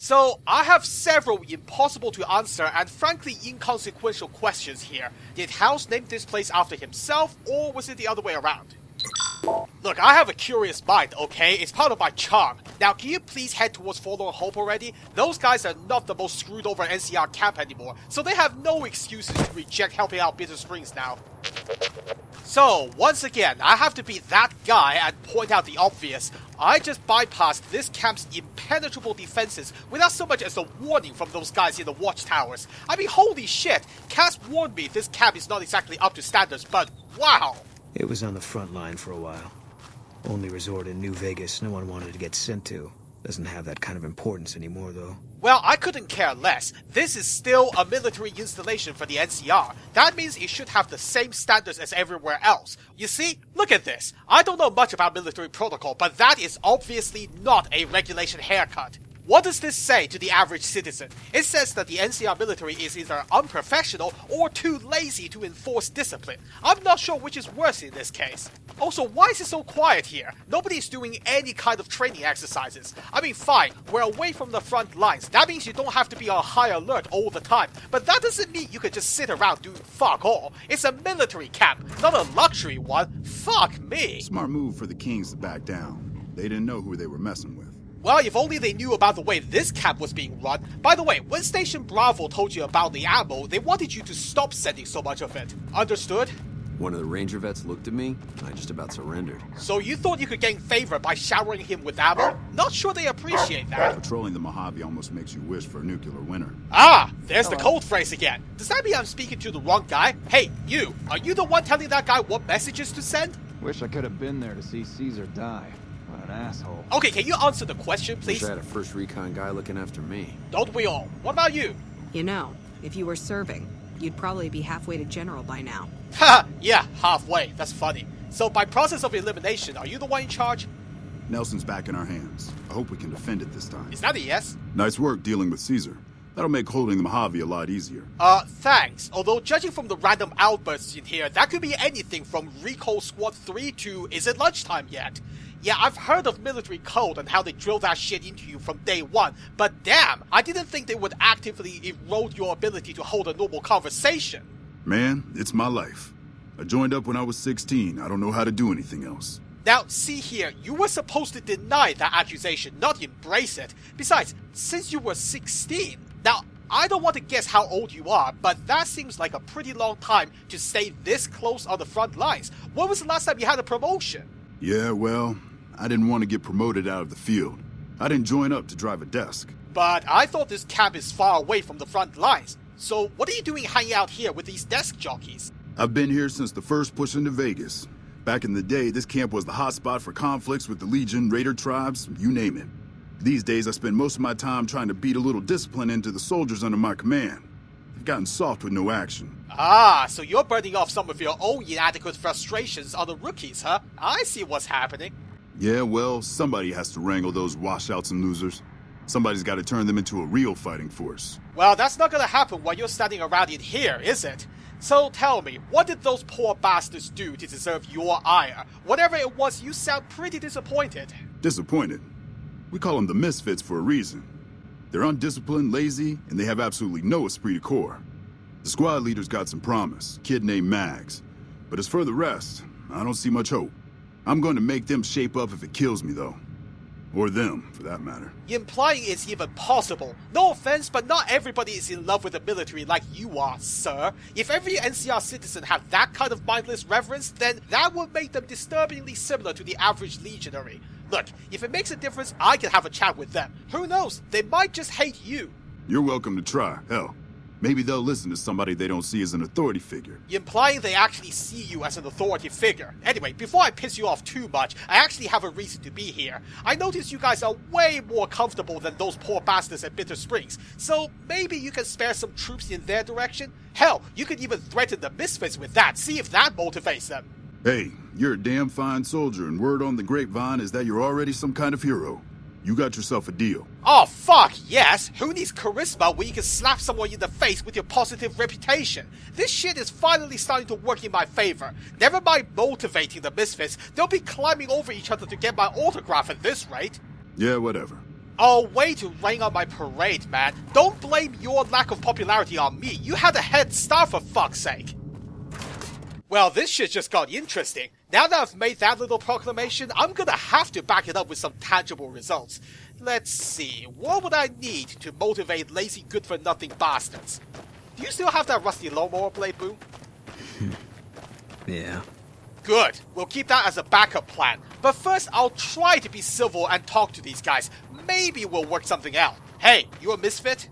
So, I have several impossible to answer and frankly inconsequential questions here. Did House name this place after himself, or was it the other way around? Look, I have a curious mind, okay? It's part of my charm. Now, can you please head towards Forlorn Hope already? Those guys are not the most screwed over NCR camp anymore, so they have no excuses to reject helping out Bitter Springs now. So, once again, I have to be that guy and point out the obvious. I just bypassed this camp's impenetrable defenses without so much as a warning from those guys in the watchtowers. I mean, holy shit! Cass warned me this camp is not exactly up to standards, but wow! It was on the front line for a while. Only resort in New Vegas no one wanted to get sent to. Doesn't have that kind of importance anymore, though. Well, I couldn't care less. This is still a military installation for the NCR. That means it should have the same standards as everywhere else. You see? Look at this. I don't know much about military protocol, but that is obviously not a regulation haircut. What does this say to the average citizen? It says that the NCR military is either unprofessional or too lazy to enforce discipline. I'm not sure which is worse in this case. Also, why is it so quiet here? Nobody's doing any kind of training exercises. I mean, fine, we're away from the front lines. That means you don't have to be on high alert all the time. But that doesn't mean you can just sit around doing fuck all. It's a military camp, not a luxury one. Fuck me. Smart move for the Kings to back down. They didn't know who they were messing with. Well, if only they knew about the way this camp was being run. By the way, when Station Bravo told you about the ammo, they wanted you to stop sending so much of it. Understood? One of the Ranger vets looked at me, and I just about surrendered. So you thought you could gain favor by showering him with ammo? Not sure they appreciate that. Patrolling the Mojave almost makes you wish for a nuclear winter. Ah, there's the code phrase again. Does that mean I'm speaking to the wrong guy? Hey, you, are you the one telling that guy what messages to send? Wish I could have been there to see Caesar die. What an asshole. Okay, can you answer the question, please? Wish I had a first recon guy looking after me. Don't we all? What about you? You know, if you were serving, you'd probably be halfway to general by now. Ha! Yeah, halfway. That's funny. So by process of elimination, are you the one in charge? Nelson's back in our hands. I hope we can defend it this time. Is that a yes? Nice work dealing with Caesar. That'll make holding the Mojave a lot easier. Thanks. Although judging from the random outbursts in here, that could be anything from Recall Squad 3 to is it lunchtime yet? Yeah, I've heard of military code and how they drill that shit into you from day one, but damn, I didn't think they would actively erode your ability to hold a normal conversation. Man, it's my life. I joined up when I was 16. I don't know how to do anything else. Now, see here, you were supposed to deny that accusation, not embrace it. Besides, since you were 16, now, I don't want to guess how old you are, but that seems like a pretty long time to stay this close on the front lines. When was the last time you had a promotion? Yeah, well, I didn't want to get promoted out of the field. I didn't join up to drive a desk. But I thought this camp is far away from the front lines. So what are you doing hanging out here with these desk jockeys? I've been here since the first push into Vegas. Back in the day, this camp was the hotspot for conflicts with the Legion, Raider tribes, you name it. These days, I spend most of my time trying to beat a little discipline into the soldiers under my command. They've gotten soft with no action. Ah, so you're burning off some of your own inadequate frustrations on the rookies, huh? I see what's happening. Yeah, well, somebody has to wrangle those washouts and losers. Somebody's got to turn them into a real fighting force. Well, that's not gonna happen while you're standing around in here, is it? So tell me, what did those poor bastards do to deserve your ire? Whatever it was, you sound pretty disappointed. Disappointed? We call them the Misfits for a reason. They're undisciplined, lazy, and they have absolutely no esprit de corps. The squad leader's got some promise, kid named Mags. But as for the rest, I don't see much hope. I'm going to make them shape up if it kills me, though. Or them, for that matter. Implying it's even possible. No offense, but not everybody is in love with the military like you are, sir. If every NCR citizen had that kind of mindless reverence, then that would make them disturbingly similar to the average legionary. Look, if it makes a difference, I can have a chat with them. Who knows? They might just hate you. You're welcome to try. Hell, maybe they'll listen to somebody they don't see as an authority figure. Implying they actually see you as an authority figure. Anyway, before I piss you off too much, I actually have a reason to be here. I notice you guys are way more comfortable than those poor bastards at Bitter Springs, so maybe you can spare some troops in their direction? Hell, you could even threaten the Misfits with that, see if that motivates them. Hey, you're a damn fine soldier, and word on the grapevine is that you're already some kind of hero. You got yourself a deal. Oh, fuck, yes! Who needs charisma when you can slap someone in the face with your positive reputation? This shit is finally starting to work in my favor. Never mind motivating the Misfits, they'll be climbing over each other to get my autograph at this rate. Yeah, whatever. Oh, way to rain on my parade, man. Don't blame your lack of popularity on me. You had a head start for fuck's sake. Well, this shit just got interesting. Now that I've made that little proclamation, I'm gonna have to back it up with some tangible results. Let's see, what would I need to motivate lazy good-for-nothing bastards? Do you still have that rusty lawnmower blade, Boom? Yeah. Good, we'll keep that as a backup plan. But first, I'll try to be civil and talk to these guys. Maybe we'll work something out. Hey, you a misfit?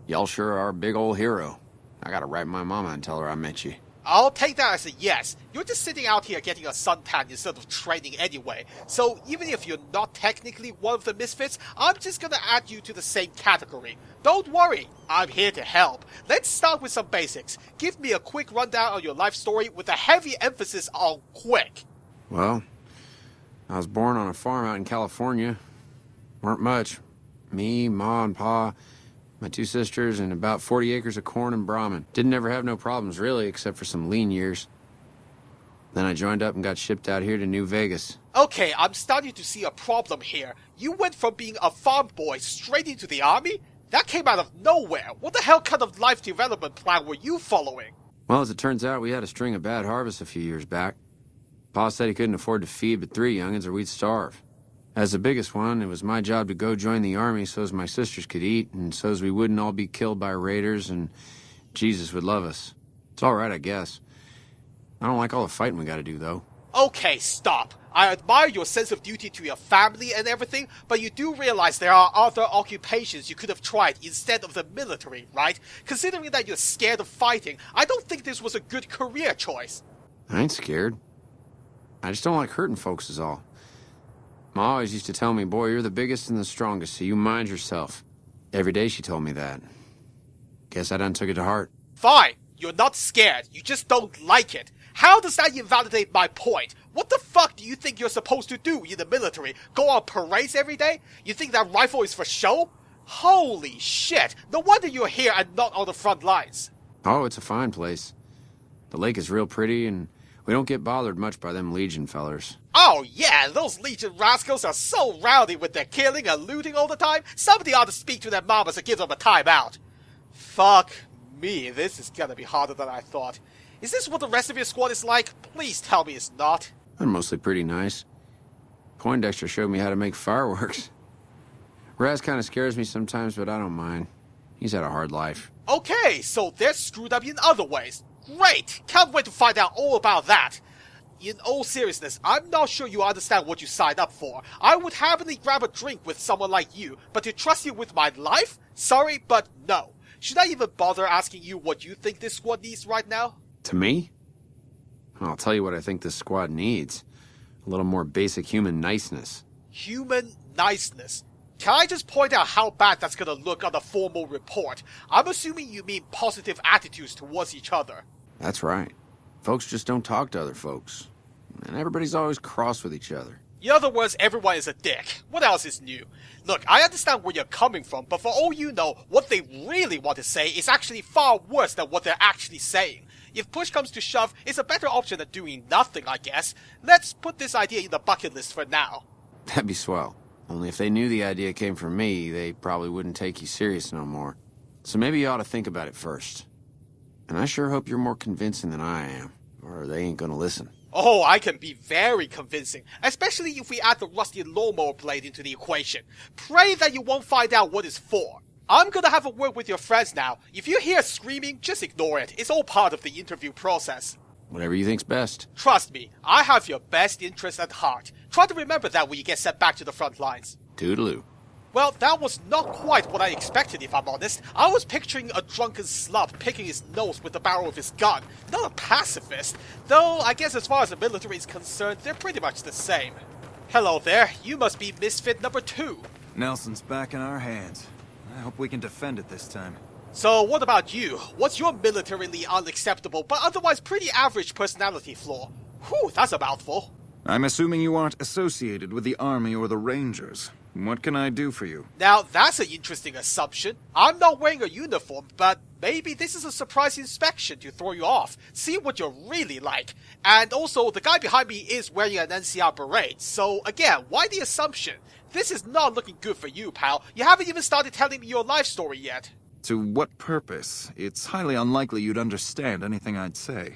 Y'all sure are a big old hero. I gotta write my mama and tell her I met you. I'll take that as a yes. You're just sitting out here getting a suntan instead of training anyway. So even if you're not technically one of the misfits, I'm just gonna add you to the same category. Don't worry, I'm here to help. Let's start with some basics. Give me a quick rundown on your life story with a heavy emphasis on quick. Well, I was born on a farm out in California. Weren't much. Me, Ma, and Pa, my 2 sisters, and about 40 acres of corn and Brahmin. Didn't ever have no problems, really, except for some lean years. Then I joined up and got shipped out here to New Vegas. Okay, I'm starting to see a problem here. You went from being a farm boy straight into the army? That came out of nowhere. What the hell kind of life development plan were you following? Well, as it turns out, we had a string of bad harvests a few years back. Pa said he couldn't afford to feed but 3 youngins or we'd starve. As the biggest one, it was my job to go join the army so's my sisters could eat and so's we wouldn't all be killed by raiders and Jesus would love us. It's all right, I guess. I don't like all the fighting we gotta do, though. Okay, stop. I admire your sense of duty to your family and everything, but you do realize there are other occupations you could have tried instead of the military, right? Considering that you're scared of fighting, I don't think this was a good career choice. I ain't scared. I just don't like hurting folks is all. Ma always used to tell me, boy, you're the biggest and the strongest, so you mind yourself. Every day she told me that. Guess I done took it to heart. Fine, you're not scared, you just don't like it. How does that invalidate my point? What the fuck do you think you're supposed to do in the military? Go on parades every day? You think that rifle is for show? Holy shit, no wonder you're here and not on the front lines. Oh, it's a fine place. The lake is real pretty, and we don't get bothered much by them Legion fellers. Oh yeah, those Legion rascals are so rowdy with their killing and looting all the time. Somebody ought to speak to their mamas and give them a timeout. Fuck me, this is gonna be harder than I thought. Is this what the rest of your squad is like? Please tell me it's not. They're mostly pretty nice. Poindexter showed me how to make fireworks. Raz kind of scares me sometimes, but I don't mind. He's had a hard life. Okay, so they're screwed up in other ways. Great! Can't wait to find out all about that. In all seriousness, I'm not sure you understand what you signed up for. I would happily grab a drink with someone like you, but to trust you with my life? Sorry, but no. Should I even bother asking you what you think this squad needs right now? To me? I'll tell you what I think this squad needs. A little more basic human niceness. Human niceness. Can I just point out how bad that's gonna look on a formal report? I'm assuming you mean positive attitudes towards each other. That's right. Folks just don't talk to other folks. And everybody's always cross with each other. In other words, everyone is a dick. What else is new? Look, I understand where you're coming from, but for all you know, what they really want to say is actually far worse than what they're actually saying. If push comes to shove, it's a better option than doing nothing, I guess. Let's put this idea in the bucket list for now. That'd be swell. Only if they knew the idea came from me, they probably wouldn't take you serious no more. So maybe you ought to think about it first. And I sure hope you're more convincing than I am, or they ain't gonna listen. Oh, I can be very convincing, especially if we add the rusty lawnmower blade into the equation. Pray that you won't find out what it's for. I'm gonna have a word with your friends now. If you hear screaming, just ignore it. It's all part of the interview process. Whatever you think's best. Trust me, I have your best interest at heart. Try to remember that when you get sent back to the front lines. Toodaloo. Well, that was not quite what I expected, if I'm honest. I was picturing a drunken slut picking his nose with the barrel of his gun, not a pacifist. Though, I guess as far as the military is concerned, they're pretty much the same. Hello there, you must be Misfit number 2. Nelson's back in our hands. I hope we can defend it this time. So, what about you? What's your militarily unacceptable, but otherwise pretty average personality flaw? Whew, that's a mouthful. I'm assuming you aren't associated with the Army or the Rangers. What can I do for you? Now, that's an interesting assumption. I'm not wearing a uniform, but maybe this is a surprise inspection to throw you off, see what you're really like. And also, the guy behind me is wearing an NCR beret, so again, why the assumption? This is not looking good for you, pal. You haven't even started telling me your life story yet. To what purpose? It's highly unlikely you'd understand anything I'd say.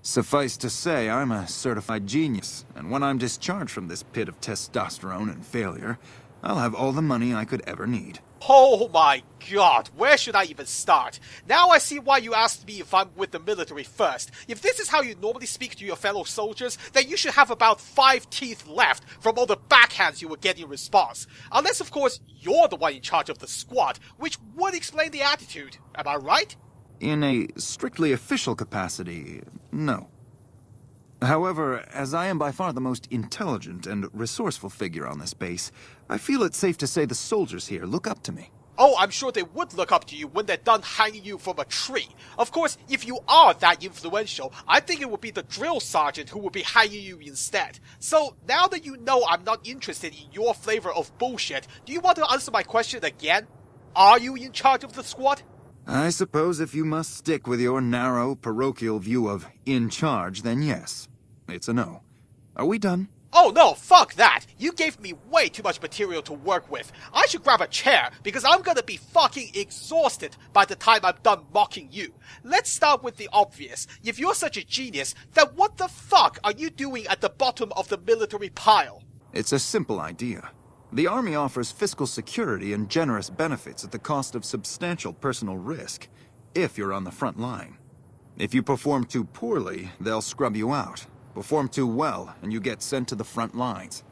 Suffice to say, I'm a certified genius, and when I'm discharged from this pit of testosterone and failure, I'll have all the money I could ever need. Oh my god, where should I even start? Now I see why you asked me if I'm with the military first. If this is how you normally speak to your fellow soldiers, then you should have about 5 teeth left from all the backhands you would get in response. Unless, of course, you're the one in charge of the squad, which would explain the attitude. Am I right? In a strictly official capacity, no. However, as I am by far the most intelligent and resourceful figure on this base, I feel it's safe to say the soldiers here look up to me. Oh, I'm sure they would look up to you when they're done hanging you from a tree. Of course, if you are that influential, I think it would be the drill sergeant who would be hanging you instead. So, now that you know I'm not interested in your flavor of bullshit, do you want to answer my question again? Are you in charge of the squad? I suppose if you must stick with your narrow, parochial view of in charge, then yes. It's a no. Are we done? Oh no, fuck that! You gave me way too much material to work with. I should grab a chair, because I'm gonna be fucking exhausted by the time I'm done mocking you. Let's start with the obvious. If you're such a genius, then what the fuck are you doing at the bottom of the military pile? It's a simple idea. The Army offers fiscal security and generous benefits at the cost of substantial personal risk, if you're on the front line. If you perform too poorly, they'll scrub you out. Perform too well, and you get sent to the front lines.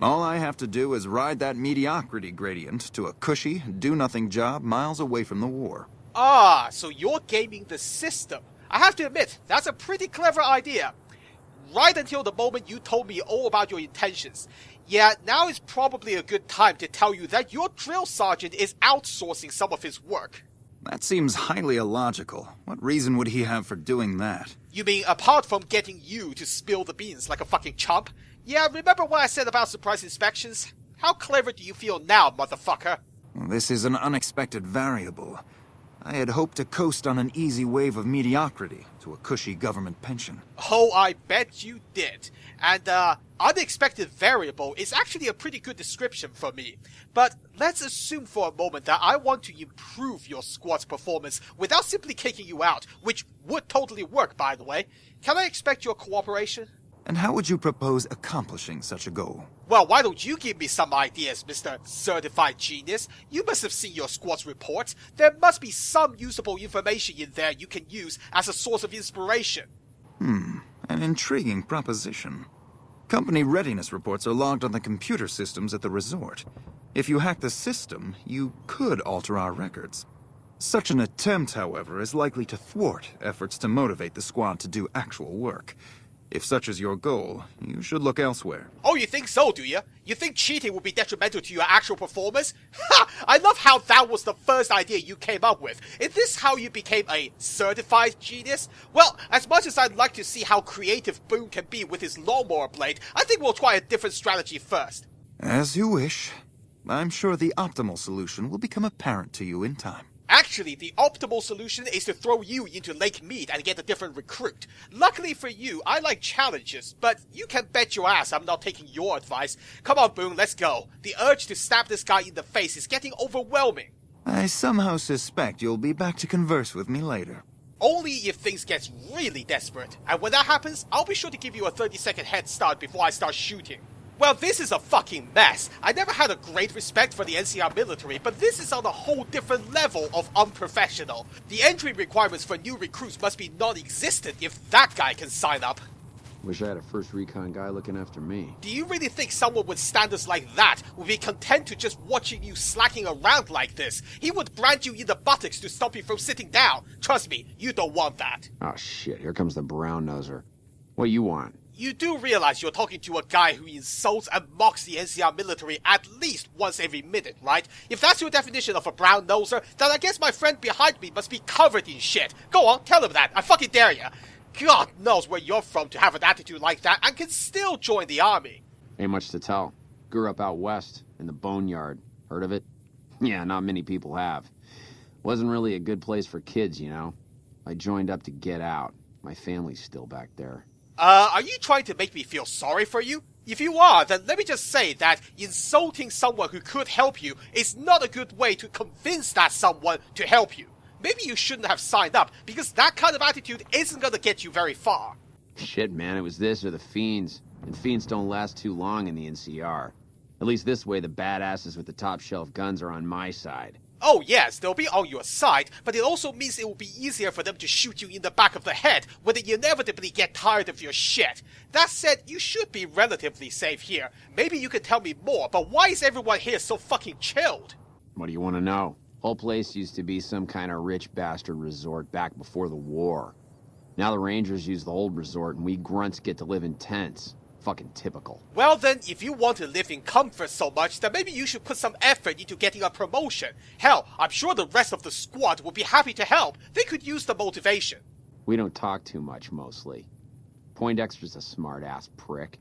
All I have to do is ride that mediocrity gradient to a cushy, do-nothing job miles away from the war. Ah, so you're gaming the system. I have to admit, that's a pretty clever idea. Right until the moment you told me all about your intentions. Yeah, now is probably a good time to tell you that your drill sergeant is outsourcing some of his work. That seems highly illogical. What reason would he have for doing that? You mean apart from getting you to spill the beans like a fucking chump? Yeah, remember what I said about surprise inspections? How clever do you feel now, motherfucker? This is an unexpected variable. I had hoped to coast on an easy wave of mediocrity to a cushy government pension. Oh, I bet you did. And, unexpected variable is actually a pretty good description for me. But let's assume for a moment that I want to improve your squad's performance without simply kicking you out, which would totally work, by the way. Can I expect your cooperation? And how would you propose accomplishing such a goal? Well, why don't you give me some ideas, Mr. Certified Genius? You must have seen your squad's reports. There must be some usable information in there you can use as a source of inspiration. An intriguing proposition. Company readiness reports are logged on the computer systems at the resort. If you hack the system, you could alter our records. Such an attempt, however, is likely to thwart efforts to motivate the squad to do actual work. If such is your goal, you should look elsewhere. Oh, you think so, do you? You think cheating would be detrimental to your actual performance? Ha! I love how that was the first idea you came up with. Is this how you became a certified genius? Well, as much as I'd like to see how creative Boone can be with his lawnmower blade, I think we'll try a different strategy first. As you wish. I'm sure the optimal solution will become apparent to you in time. Actually, the optimal solution is to throw you into Lake Mead and get a different recruit. Luckily for you, I like challenges, but you can bet your ass I'm not taking your advice. Come on, Boone, let's go. The urge to stab this guy in the face is getting overwhelming. I somehow suspect you'll be back to converse with me later. Only if things get really desperate. And when that happens, I'll be sure to give you a 30-second head start before I start shooting. Well, this is a fucking mess. I never had a great respect for the NCR military, but this is on a whole different level of unprofessional. The entry requirements for new recruits must be non-existent if that guy can sign up. Wish I had a first recon guy looking after me. Do you really think someone with standards like that would be content to just watching you slacking around like this? He would brand you in the buttocks to stop you from sitting down. Trust me, you don't want that. Oh shit, here comes the brown noser. What you want? You do realize you're talking to a guy who insults and mocks the NCR military at least once every minute, right? If that's your definition of a brown noser, then I guess my friend behind me must be covered in shit. Go on, tell him that. I fucking dare ya. God knows where you're from to have an attitude like that and can still join the army. Ain't much to tell. Grew up out west, in the boneyard. Heard of it? Yeah, not many people have. Wasn't really a good place for kids, you know? I joined up to get out. My family's still back there. Are you trying to make me feel sorry for you? If you are, then let me just say that insulting someone who could help you is not a good way to convince that someone to help you. Maybe you shouldn't have signed up, because that kind of attitude isn't gonna get you very far. Shit, man, it was this or the Fiends. And Fiends don't last too long in the NCR. At least this way the badasses with the top shelf guns are on my side. Oh yes, they'll be on your side, but it also means it will be easier for them to shoot you in the back of the head when they inevitably get tired of your shit. That said, you should be relatively safe here. Maybe you can tell me more, but why is everyone here so fucking chilled? What do you want to know? Whole place used to be some kind of rich bastard resort back before the war. Now the Rangers use the old resort and we grunts get to live in tents. Fucking typical. Well then, if you want to live in comfort so much, then maybe you should put some effort into getting a promotion. Hell, I'm sure the rest of the squad would be happy to help. They could use the motivation. We don't talk too much, mostly. Poindexter's a smart-ass prick.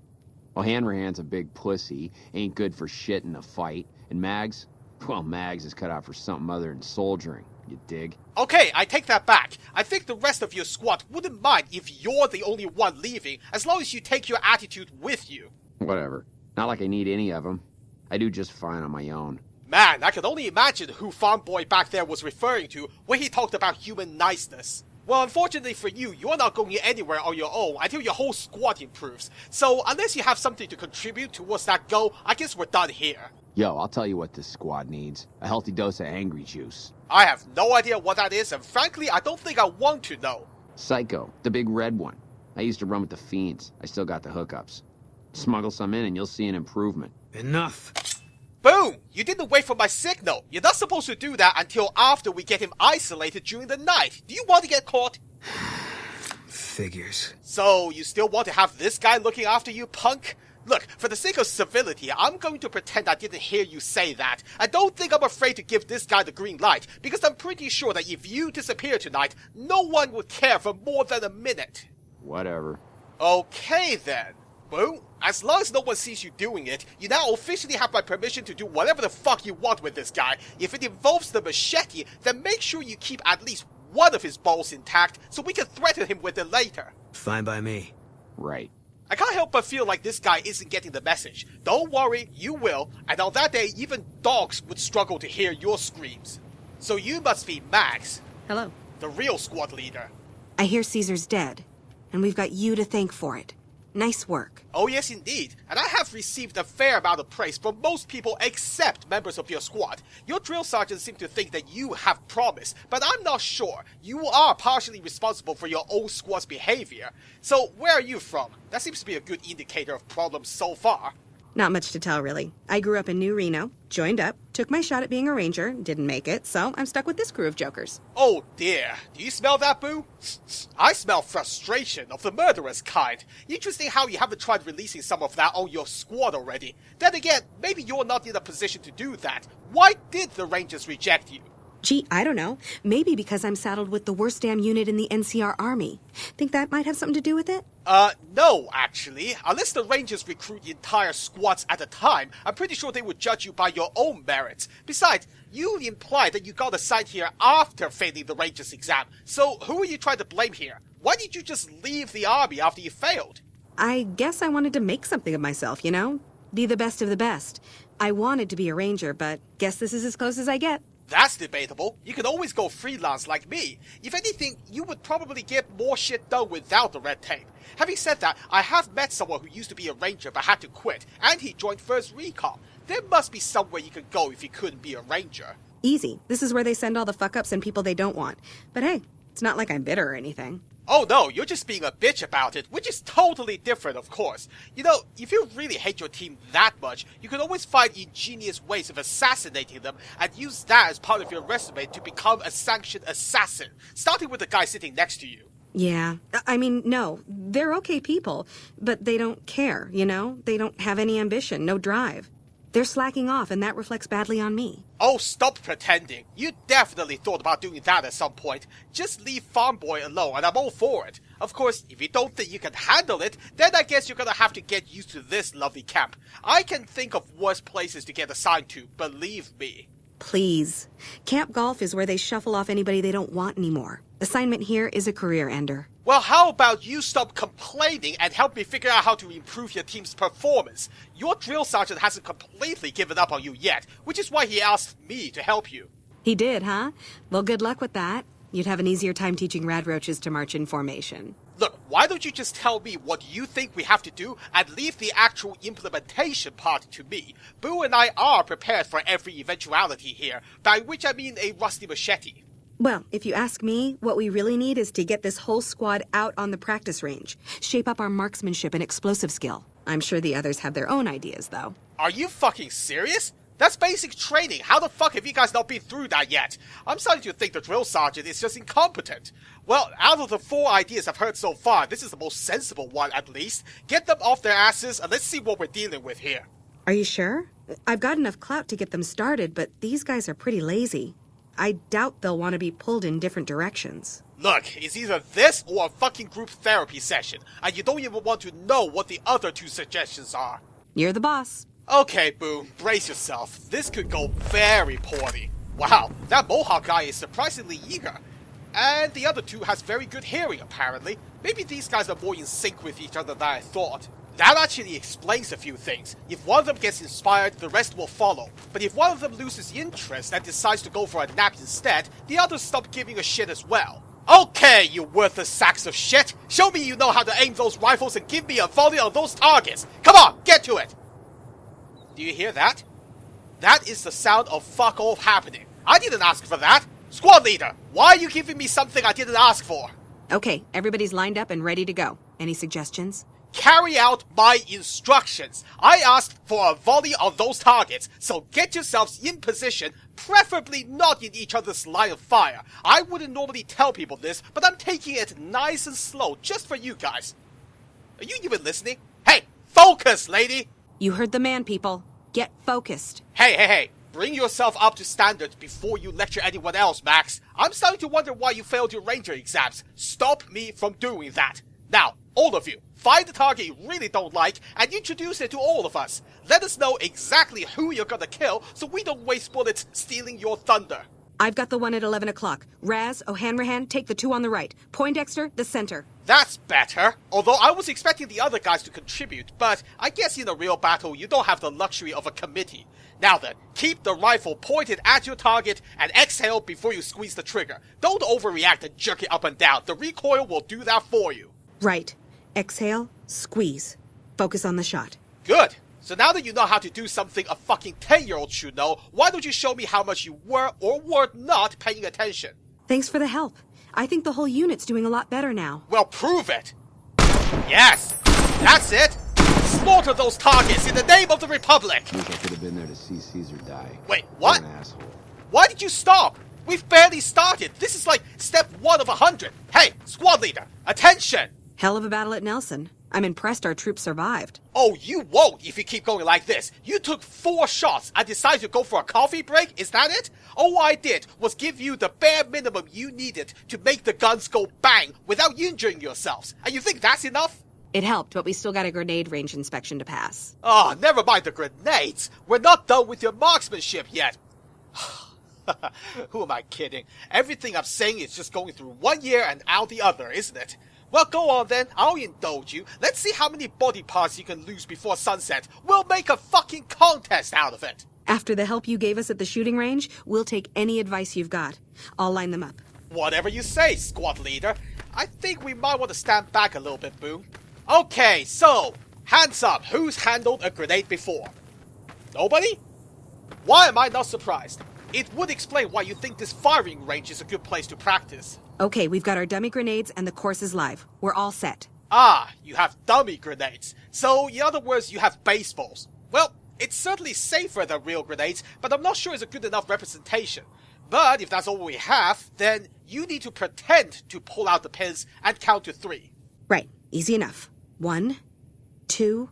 While Hanrahan's a big pussy, ain't good for shit in a fight. And Mags? Well, Mags is cut out for something other than soldiering. You dig? Okay, I take that back. I think the rest of your squad wouldn't mind if you're the only one leaving, as long as you take your attitude with you. Whatever. Not like I need any of them. I do just fine on my own. Man, I can only imagine who Farm Boy back there was referring to when he talked about human niceness. Well, unfortunately for you, you're not going anywhere on your own until your whole squad improves. So, unless you have something to contribute towards that goal, I guess we're done here. Yo, I'll tell you what this squad needs. A healthy dose of angry juice. I have no idea what that is, and frankly, I don't think I want to know. Psycho, the big red one. I used to run with the Fiends. I still got the hookups. Smuggle some in and you'll see an improvement. Enough. Boom! You didn't wait for my signal. You're not supposed to do that until after we get him isolated during the night. Do you want to get caught? Figures. So, you still want to have this guy looking after you, punk? Look, for the sake of civility, I'm going to pretend I didn't hear you say that. I don't think I'm afraid to give this guy the green light, because I'm pretty sure that if you disappear tonight, no one would care for more than a minute. Whatever. Okay then. Well, as long as no one sees you doing it, you now officially have my permission to do whatever the fuck you want with this guy. If it involves the machete, then make sure you keep at least one of his balls intact so we can threaten him with it later. Fine by me. Right. I can't help but feel like this guy isn't getting the message. Don't worry, you will, and on that day, even dogs would struggle to hear your screams. So you must be Max, Hello. the real squad leader. I hear Caesar's dead, and we've got you to thank for it. Nice work. Oh yes indeed, and I have received a fair amount of praise from most people except members of your squad. Your drill sergeants seem to think that you have promise, but I'm not sure. You are partially responsible for your old squad's behavior. So where are you from? That seems to be a good indicator of problems so far. Not much to tell, really. I grew up in New Reno, joined up, took my shot at being a ranger, didn't make it, so I'm stuck with this crew of jokers. Oh dear, do you smell that, Boo? I smell frustration of the murderous kind. Interesting how you haven't tried releasing some of that on your squad already. Then again, maybe you're not in a position to do that. Why did the Rangers reject you? Gee, I don't know. Maybe because I'm saddled with the worst damn unit in the NCR Army. Think that might have something to do with it? No, actually. Unless the Rangers recruit entire squads at a time, I'm pretty sure they would judge you by your own merits. Besides, you implied that you got assigned here after failing the Rangers exam. So, who are you trying to blame here? Why did you just leave the army after you failed? I guess I wanted to make something of myself, you know? Be the best of the best. I wanted to be a ranger, but guess this is as close as I get. That's debatable. You can always go freelance like me. If anything, you would probably get more shit done without the red tape. Having said that, I have met someone who used to be a ranger but had to quit, and he joined 1st Recon. There must be somewhere you could go if you couldn't be a ranger. Easy. This is where they send all the fuck-ups and people they don't want. But hey, it's not like I'm bitter or anything. Oh no, you're just being a bitch about it, which is totally different, of course. You know, if you really hate your team that much, you can always find ingenious ways of assassinating them and use that as part of your resume to become a sanctioned assassin, starting with the guy sitting next to you. Yeah. I mean, no. They're okay people, but they don't care, you know? They don't have any ambition, no drive. They're slacking off, and that reflects badly on me. Oh, stop pretending. You definitely thought about doing that at some point. Just leave Farm Boy alone, and I'm all for it. Of course, if you don't think you can handle it, then I guess you're gonna have to get used to this lovely camp. I can think of worse places to get assigned to, believe me. Please. Camp Golf is where they shuffle off anybody they don't want anymore. Assignment here is a career ender. Well, how about you stop complaining and help me figure out how to improve your team's performance? Your drill sergeant hasn't completely given up on you yet, which is why he asked me to help you. He did, huh? Well, good luck with that. You'd have an easier time teaching radroaches to march in formation. Look, why don't you just tell me what you think we have to do and leave the actual implementation part to me? Boo and I are prepared for every eventuality here, by which I mean a rusty machete. Well, if you ask me, what we really need is to get this whole squad out on the practice range. Shape up our marksmanship and explosive skill. I'm sure the others have their own ideas, though. Are you fucking serious? That's basic training. How the fuck have you guys not been through that yet? I'm starting to think the drill sergeant is just incompetent. Well, out of the 4 ideas I've heard so far, this is the most sensible one at least. Get them off their asses and let's see what we're dealing with here. Are you sure? I've got enough clout to get them started, but these guys are pretty lazy. I doubt they'll want to be pulled in different directions. Look, it's either this or a fucking group therapy session, and you don't even want to know what the other 2 suggestions are. You're the boss. Okay, Boo, brace yourself. This could go very poorly. Wow, that Mohawk guy is surprisingly eager. And the other 2 has very good hearing, apparently. Maybe these guys are more in sync with each other than I thought. That actually explains a few things. If one of them gets inspired, the rest will follow. But if one of them loses interest and decides to go for a nap instead, the others stop giving a shit as well. Okay, you worthless sacks of shit! Show me you know how to aim those rifles and give me a volley on those targets! Come on, get to it! Do you hear that? That is the sound of fuck off happening. I didn't ask for that! Squad leader, why are you giving me something I didn't ask for? Okay, everybody's lined up and ready to go. Any suggestions? Carry out my instructions. I asked for a volley on those targets, so get yourselves in position, preferably not in each other's line of fire. I wouldn't normally tell people this, but I'm taking it nice and slow just for you guys. Are you even listening? Hey, focus, lady! You heard the man, people. Get focused. Hey. Bring yourself up to standard before you lecture anyone else, Max. I'm starting to wonder why you failed your ranger exams. Stop me from doing that. Now, all of you, find the target you really don't like and introduce it to all of us. Let us know exactly who you're gonna kill so we don't waste bullets stealing your thunder. I've got the one at 11 o'clock. Raz, O'Hanrahan, take the 2 on the right. Poindexter, the center. That's better. Although I was expecting the other guys to contribute, but I guess in a real battle you don't have the luxury of a committee. Now then, keep the rifle pointed at your target and exhale before you squeeze the trigger. Don't overreact and jerk it up and down. The recoil will do that for you. Right. Exhale, squeeze. Focus on the shot. Good. So now that you know how to do something a fucking 10-year-old should know, why don't you show me how much you were or were not paying attention? Thanks for the help. I think the whole unit's doing a lot better now. Well, prove it. Yes, that's it. Slaughter those targets in the name of the Republic. Wish I could have been there to see Caesar die. Wait, what? What an asshole. Why did you stop? We've barely started. This is like step 1 of 100. Hey, squad leader, attention. Hell of a battle at Nelson. I'm impressed our troops survived. Oh, you won't if you keep going like this. You took 4 shots and decided to go for a coffee break? Is that it? All I did was give you the bare minimum you needed to make the guns go bang without injuring yourselves. And you think that's enough? It helped, but we still got a grenade range inspection to pass. Oh, never mind the grenades. We're not done with your marksmanship yet. Who am I kidding? Everything I'm saying is just going through one ear and out the other, isn't it? Well, go on then. I'll indulge you. Let's see how many body parts you can lose before sunset. We'll make a fucking contest out of it. After the help you gave us at the shooting range, we'll take any advice you've got. I'll line them up. Whatever you say, squad leader. I think we might want to stand back a little bit, Boom. Okay, so, hands up. Who's handled a grenade before? Nobody? Why am I not surprised? It would explain why you think this firing range is a good place to practice. Okay, we've got our dummy grenades and the course is live. We're all set. Ah, you have dummy grenades. So, in other words, you have baseballs. Well, it's certainly safer than real grenades, but I'm not sure it's a good enough representation. But if that's all we have, then you need to pretend to pull out the pins and count to 3. Right, easy enough. 1, 2,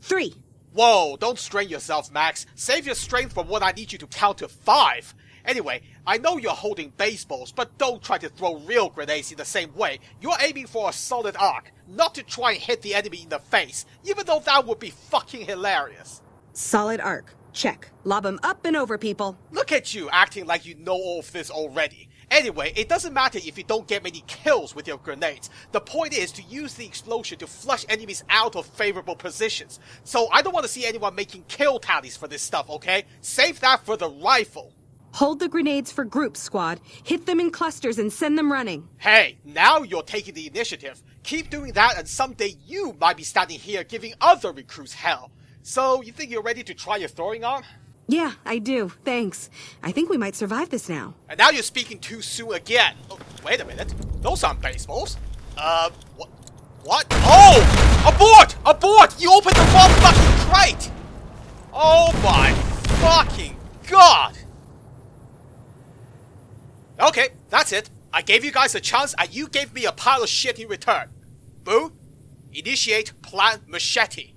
3. Whoa, don't strain yourself, Max. Save your strength for when I need you to count to 5. Anyway, I know you're holding baseballs, but don't try to throw real grenades in the same way. You're aiming for a solid arc, not to try and hit the enemy in the face, even though that would be fucking hilarious. Solid arc. Check. Lob 'em up and over, people. Look at you acting like you know all of this already. Anyway, it doesn't matter if you don't get many kills with your grenades. The point is to use the explosion to flush enemies out of favorable positions. So I don't want to see anyone making kill tallies for this stuff, okay? Save that for the rifle. Hold the grenades for groups, squad. Hit them in clusters and send them running. Hey, now you're taking the initiative. Keep doing that and someday you might be standing here giving other recruits hell. So, you think you're ready to try your throwing arm? Yeah, I do. Thanks. I think we might survive this now. And now you're speaking too soon again. Oh, wait a minute. Those aren't baseballs. What? Oh! Abort! Abort! You opened the wrong fucking crate! Oh my fucking god! Okay, that's it. I gave you guys a chance and you gave me a pile of shit in return. Boo, initiate Plan Machete.